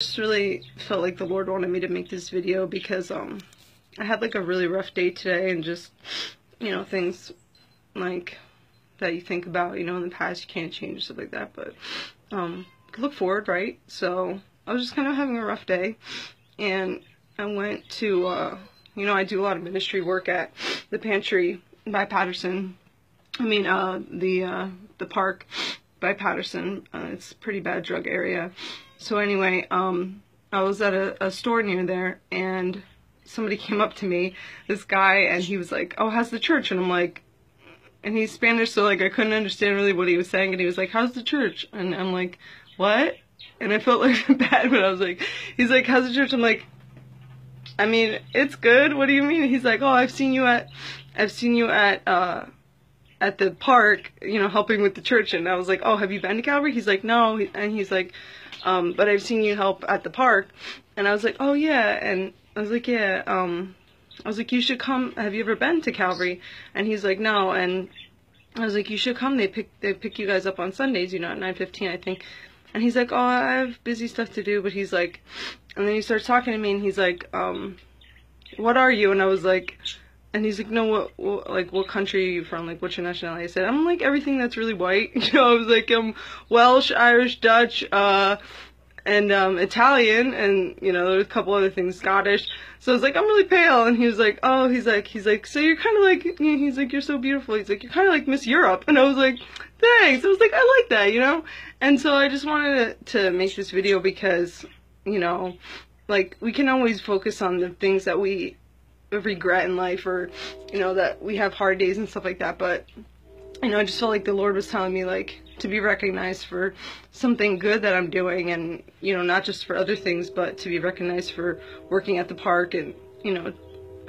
Just really felt like the Lord wanted me to make this video because I had like a really rough day today, and just, you know, things like that you think about, you know, in the past you can't change, stuff like that, but look forward, right? So I was just kind of having a rough day, and I went to you know, I do a lot of ministry work at the Pantry by Patterson. I mean the park by Patterson. It's a pretty bad drug area. So anyway, I was at a store near there, and somebody came up to me, this guy, and he was like, "Oh, how's the church?" And I'm like, and he's Spanish, so like I couldn't understand really what he was saying, and he was like, "How's the church?" And I'm like, "What?" And I felt like bad, but I was like, he's like, "How's the church?" I'm like, I mean, it's good. What do you mean? He's like, "Oh, I've seen you at the park, you know, helping with the church." And I was like, "Oh, have you been to Calvary?" He's like, "No." And he's like, "But I've seen you help at the park." And I was like, "Oh yeah." And I was like, "Yeah." I was like, "You should come. Have you ever been to Calvary?" And he's like, "No." And I was like, "You should come. They pick you guys up on Sundays, you know, at 9:15, I think." And he's like, "Oh, I have busy stuff to do." But he's like, and then he starts talking to me, and he's like, "What are you?" And I was like, and he's like, "No, what country are you from? Like, what's your nationality?" I said, "I'm like everything that's really white." You know, I was like, I'm Welsh, Irish, Dutch, and Italian, and you know, there's a couple other things, Scottish. So I was like, "I'm really pale." And he was like, "Oh," he's like, "So you're kind of like," he's like, "You're so beautiful." He's like, "You're kind of like Miss Europe." And I was like, "Thanks." I was like, "I like that," you know? And so I just wanted to make this video because, you know, like, we can always focus on the things that we regret in life, or, you know, that we have hard days and stuff like that, but, you know, I just felt like the Lord was telling me, like, to be recognized for something good that I'm doing, and, you know, not just for other things, but to be recognized for working at the park. And, you know,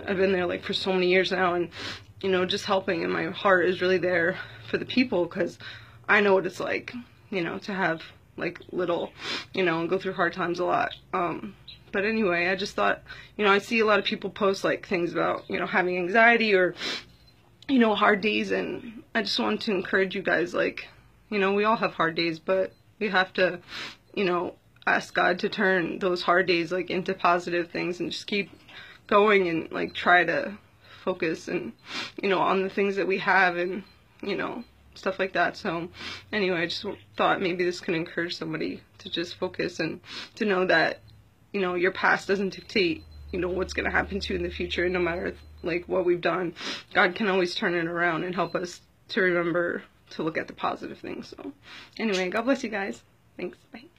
I've been there, like, for so many years now, and, you know, just helping, and my heart is really there for the people, because I know what it's like, you know, to have, like, little, you know, and go through hard times a lot. But anyway, I just thought, you know, I see a lot of people post, like, things about, you know, having anxiety or, you know, hard days, and I just wanted to encourage you guys, like, you know, we all have hard days, but we have to, you know, ask God to turn those hard days, like, into positive things, and just keep going, and, like, try to focus, and, you know, on the things that we have, and, you know, stuff like that. So anyway, I just thought maybe this can encourage somebody to just focus, and to know that, you know, your past doesn't dictate, you know, what's going to happen to you in the future. And no matter, like, what we've done, God can always turn it around and help us to remember to look at the positive things. So anyway, God bless you guys. Thanks. Bye.